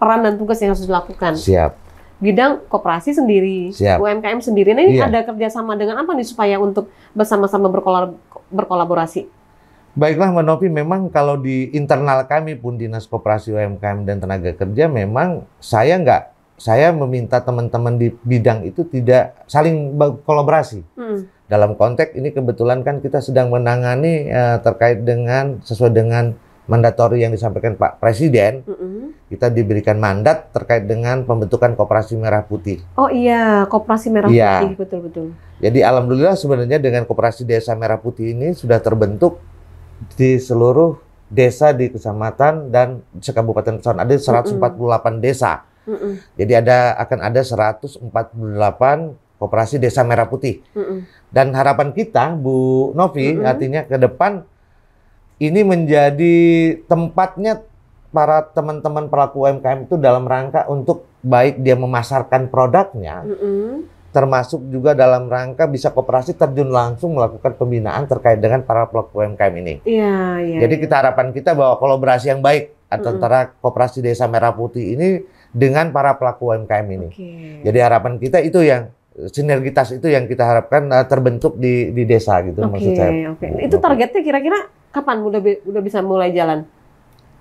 peran dan tugas yang harus dilakukan. Siap. Bidang koperasi sendiri, UMKM sendiri. Nah, ini ada kerjasama dengan apa nih supaya untuk bersama-sama berkolaborasi? Baiklah Mbak Novi, memang kalau di internal kami pun Dinas Koperasi UMKM dan Tenaga Kerja, memang saya meminta teman-teman di bidang itu tidak saling berkolaborasi. Dalam konteks ini kebetulan kan kita sedang menangani terkait dengan sesuai dengan mandatori yang disampaikan Pak Presiden. Kita diberikan mandat terkait dengan pembentukan Koperasi Merah Putih. Oh iya, Koperasi Merah Putih, betul-betul. Jadi alhamdulillah sebenarnya dengan Koperasi Desa Merah Putih ini sudah terbentuk di seluruh desa di kecamatan dan sekabupaten Pesawaran, ada 148 desa. Jadi akan ada 148 koperasi desa merah putih. Dan harapan kita, Bu Novi, artinya ke depan ini menjadi tempatnya para teman-teman pelaku UMKM itu dalam rangka untuk baik dia memasarkan produknya, termasuk juga dalam rangka bisa koperasi terjun langsung melakukan pembinaan terkait dengan para pelaku UMKM ini. Jadi kita harapan kita bahwa kolaborasi yang baik antara Koperasi Desa Merah Putih ini dengan para pelaku UMKM ini. Jadi harapan kita itu yang sinergitas itu yang kita harapkan terbentuk di desa gitu, maksud saya. Itu targetnya kira-kira kapan udah bisa mulai jalan?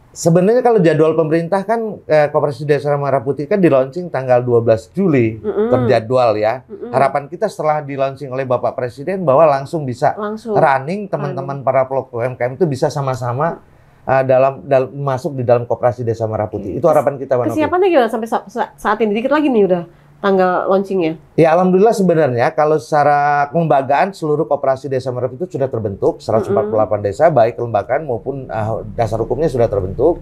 Sebenarnya kalau jadwal pemerintah kan Koperasi Desa Merah Putih kan di-launching tanggal 12 Juli terjadwal ya. Harapan kita setelah di-launching oleh Bapak Presiden bahwa langsung bisa running, teman-teman para pelaku UMKM itu bisa sama-sama masuk di dalam Koperasi Desa Merah Putih. Itu harapan kita, Mbak Novi. Kesiapannya gimana sampai saat ini? Dikit lagi nih udah tanggal launchingnya. Ya alhamdulillah sebenarnya kalau secara kelembagaan seluruh Koperasi Desa Merah Putih itu sudah terbentuk 148 desa, baik kelembagaan maupun dasar hukumnya sudah terbentuk.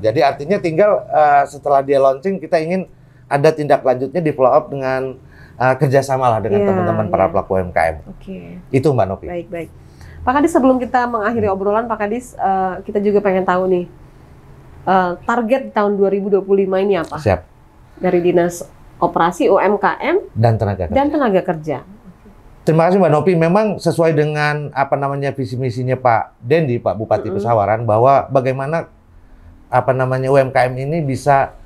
Jadi artinya tinggal setelah dia launching kita ingin ada tindak lanjutnya di follow up dengan kerjasama lah dengan teman-teman para pelaku UMKM. Itu Mbak Novi. Baik. Pak Kadis, sebelum kita mengakhiri obrolan, Pak Kadis, kita juga pengen tahu nih target tahun 2025 ini apa? Siap. Dari Dinas Koperasi UMKM dan Tenaga Kerja. Terima kasih Mbak Novi. Memang sesuai dengan visi misinya Pak Dendi, Pak Bupati Pesawaran, bahwa bagaimana UMKM ini bisa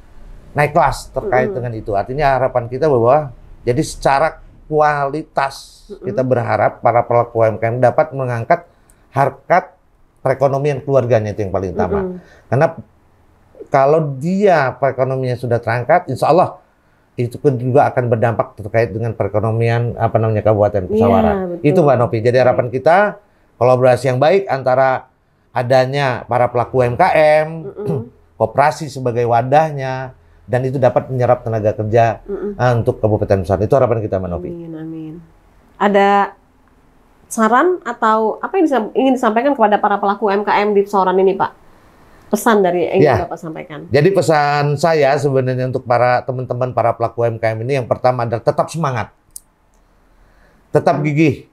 naik kelas terkait dengan itu. Artinya harapan kita bahwa jadi secara kualitas kita berharap para pelaku UMKM dapat mengangkat harkat perekonomian keluarganya, itu yang paling utama. Karena kalau dia perekonomiannya sudah terangkat, insya Allah itu pun juga akan berdampak terkait dengan perekonomian Kabupaten Pesawaran. Itu Mbak Novi. Jadi harapan kita kolaborasi yang baik antara adanya para pelaku UMKM, koperasi sebagai wadahnya, dan itu dapat menyerap tenaga kerja untuk Kabupaten Pesawaran. Itu harapan kita, Mbak Novi. Amin. Ada saran atau apa yang ingin disampaikan kepada para pelaku UMKM di Pesawaran ini, Pak? Pesan dari yang ingin Bapak sampaikan. Jadi pesan saya sebenarnya untuk para teman-teman para pelaku UMKM ini yang pertama adalah tetap semangat, tetap gigih,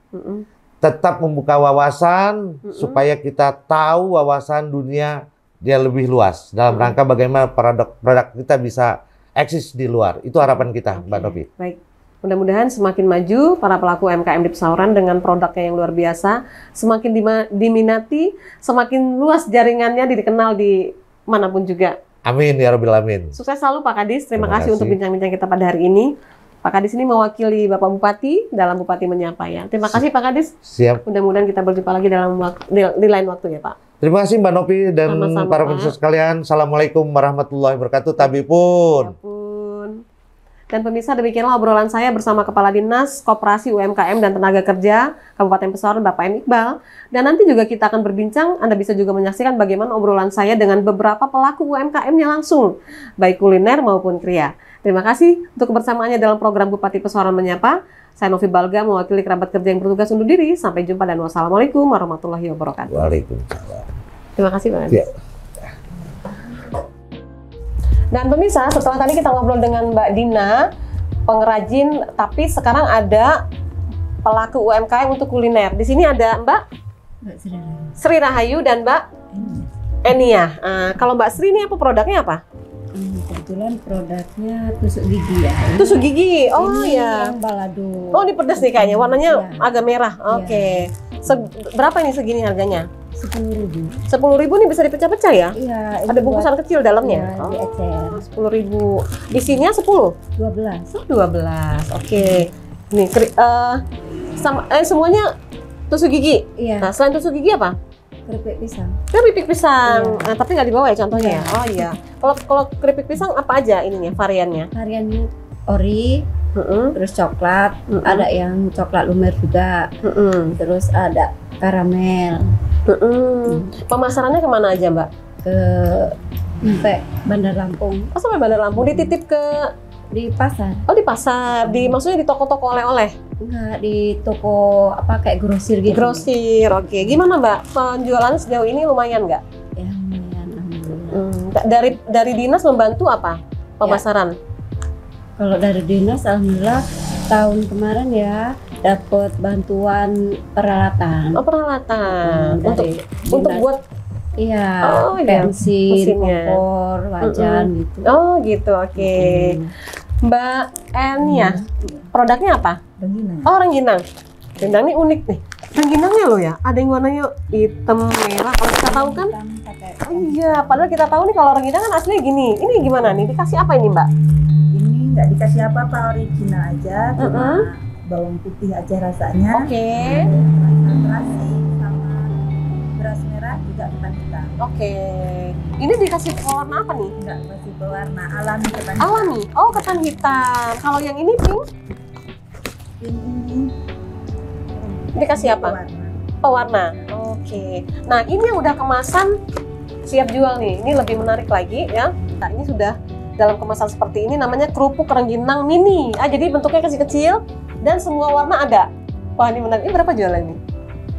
tetap membuka wawasan supaya kita tahu wawasan dunia dia lebih luas dalam rangka bagaimana produk kita bisa eksis di luar. Itu harapan kita, Mbak Novi. Baik. Mudah-mudahan semakin maju para pelaku UMKM di Pesawaran dengan produknya yang luar biasa, semakin diminati, semakin luas jaringannya, dikenal di manapun juga. Amin ya Rabbil Alamin. Sukses selalu Pak Kadis. Terima kasih untuk bincang-bincang kita pada hari ini. Pak Kadis ini mewakili Bapak Bupati dalam Bupati Menyapa ya. Terima kasih Pak Kadis. Siap. Mudah-mudahan kita berjumpa lagi di lain waktu ya Pak. Terima kasih Mbak Novi dan Sama-sama, para Pak. pemirsa sekalian. Assalamualaikum warahmatullahi wabarakatuh. Tabipun. Dan pemirsa, demikianlah obrolan saya bersama Kepala Dinas Koperasi UMKM dan Tenaga Kerja Kabupaten Pesawaran Bapak M. Iqbal. Dan nanti juga kita akan berbincang, Anda bisa juga menyaksikan bagaimana obrolan saya dengan beberapa pelaku UMKM-nya langsung, baik kuliner maupun kria. Terima kasih untuk kebersamaannya dalam program Bupati Pesawaran Menyapa. Saya Novi Balga mewakili kerabat kerja yang bertugas undur diri. Sampai jumpa dan wassalamualaikum warahmatullahi wabarakatuh. Waalaikumsalam. Terima kasih Pak. Ya. Dan pemirsa, setelah tadi kita ngobrol dengan Mbak Dina, pengrajin, tapi sekarang ada pelaku UMKM untuk kuliner. Di sini ada Mbak Sri Rahayu dan Mbak Enia. Kalau Mbak Sri ini apa produknya apa? Kebetulan produknya tusuk gigi ya. Tusuk gigi. Oh ini ya. yang balado. Oh, ini pedas nih kayaknya. Warnanya Ya. agak merah. Oke. Berapa ini segini harganya? 10.000. 10.000 nih bisa dipecah-pecah ya? Iya. Ada bungkusan kecil dalamnya. Ya, di ecer. 10.000. Isinya 10. 12. 12. Oke. Nih semuanya tusuk gigi. Iya. Nah, selain tusuk gigi apa? Keripik pisang. Keripik pisang. Iya. Tapi nggak dibawa ya contohnya ya? Iya. Oh iya. Kalau keripik pisang apa aja ininya variannya? Variannya ori, Heeh. terus coklat, Mm-mm. ada yang coklat lumer juga, terus ada karamel. Pemasarannya kemana aja Mbak? Ke sampai Bandar Lampung, Oh sampai Bandar Lampung dititip ke di pasar. di pasar, maksudnya di toko-toko oleh-oleh. Enggak, di toko apa kayak grosir gitu. Grosir, oke. Gimana Mbak? Penjualan sejauh ini lumayan nggak? Ya lumayan, alhamdulillah. Dari dinas membantu apa? Pemasaran? Kalau dari dinas, alhamdulillah tahun kemarin ya dapat bantuan peralatan. Oh peralatan. Dari Untuk dinas. buat Iya, Oh, iya. pensil, Mesinnya. kompor, wajan gitu. oh gitu, oke. Mbak Enia, produknya apa? Rengginang. Oh rengginang. Rengginang ini unik nih. Rengginangnya loh ya, ada yang warnanya hitam, merah. Kalau kita tahu kan, oh iya. Padahal kita tahu nih kalau rengginang kan aslinya gini. Ini gimana nih? Dikasih apa ini Mbak? Ini nggak dikasih apa-apa, original aja, cuma bawang putih aja rasanya. Oke. Terasi sama beras merah juga ketan hitam. Oke. Ini dikasih warna apa nih? Nggak masih berwarna alami ketan hitam. Alami. Oh ketan hitam. Kalau yang ini pink, Ini dikasih apa? berwarna. Pewarna. Oke. Nah ini yang udah kemasan siap jual nih. Ini lebih menarik lagi ya. Nah ini sudah dalam kemasan seperti ini, namanya kerupuk rengginang mini. Jadi bentuknya kecil-kecil dan semua warna ada. Wah ini menarik. Ini berapa jualan ini?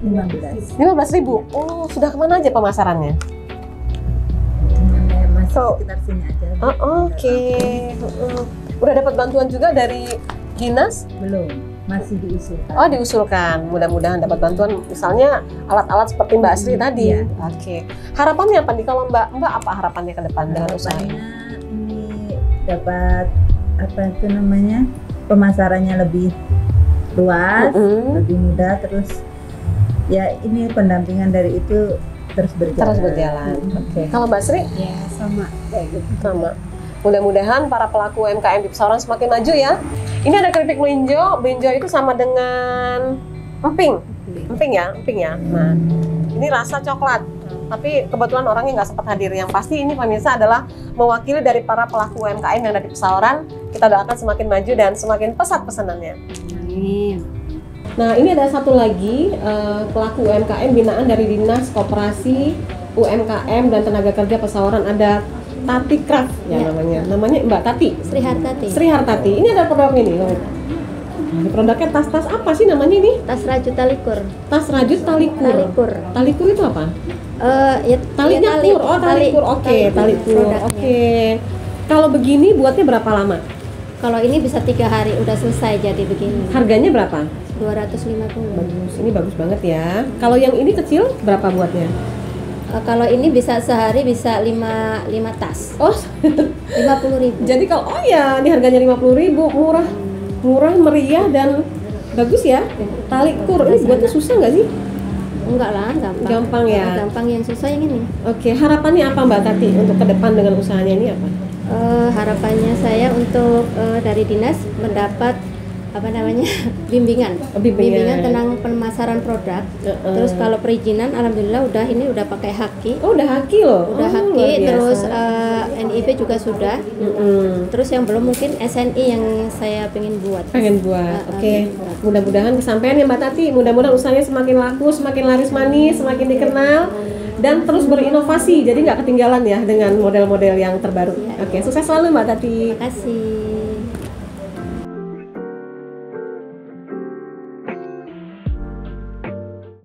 15. 15.000. Oh sudah kemana aja pemasarannya? Masih So- sekitar sini aja. Oke. Udah dapat bantuan juga dari dinas? Belum, masih diusulkan. Oh diusulkan. Mudah-mudahan dapat bantuan. Misalnya alat-alat seperti Mbak Sri tadi. Iya. Oke. Harapannya apa nih kalau Mbak apa harapannya ke depan dengan usaha ini? Harapannya ini dapat apa itu namanya, pemasarannya lebih luas, lebih mudah, terus ya ini pendampingan dari itu terus berjalan. Terus berjalan. Oke. Kalau Mbak Sri Ya sama kayak gitu. sama. Mudah-mudahan para pelaku UMKM di Pesawaran semakin maju ya. Ini ada keripik melinjo. Melinjo itu sama dengan emping. Emping ya. Nah, ini rasa coklat. Tapi kebetulan orangnya nggak sempat hadir. Yang pasti ini pemirsa adalah mewakili dari para pelaku UMKM yang ada di Pesawaran. Kita doakan semakin maju dan semakin pesat pesanannya. Amin. Nah, ini ada satu lagi pelaku UMKM binaan dari Dinas Koperasi UMKM dan Tenaga Kerja Pesawaran. Ada Tati Craft ya, Ya. namanya Mbak Tati. Sri Hartati. Sri Hartati. Ini ada produk ini. Ini produknya tas-tas apa sih namanya ini? Tas rajut talikur. Tas rajut talikur. Talikur. Talikur itu apa? Ya Talinya tali. kur. Oh, talikur. Oke, talikur. produknya. Oke. Kalau begini buatnya berapa lama? Kalau ini bisa 3 hari udah selesai jadi begini. Harganya berapa? 250. Bagus. Ini bagus banget ya. Kalau yang ini kecil berapa buatnya? Kalau ini bisa sehari bisa 5 tas. Oh, 50.000. jadi kalau ini harganya 50.000, murah meriah dan bagus ya. Talikur ini buatnya susah nggak sih? Enggak lah, gampang. Gampang ya? Gampang, yang susah yang ini. Oke, harapannya apa Mbak Tati untuk ke depan dengan usahanya ini apa? Harapannya saya untuk dari dinas mendapat bimbingan tentang pemasaran produk. Terus kalau perizinan alhamdulillah udah pakai Haki. Oh, udah Haki loh. Udah luar Haki, biasa. terus NIP juga sudah. Terus yang belum mungkin SNI yang saya pengen buat. Oke. Mudah-mudahan kesampaian ya Mbak Tati. Mudah-mudahan usahanya semakin laku, semakin laris manis, semakin dikenal dan terus berinovasi. Jadi nggak ketinggalan ya dengan model-model yang terbaru. Oke, sukses selalu Mbak Tati. Terima kasih.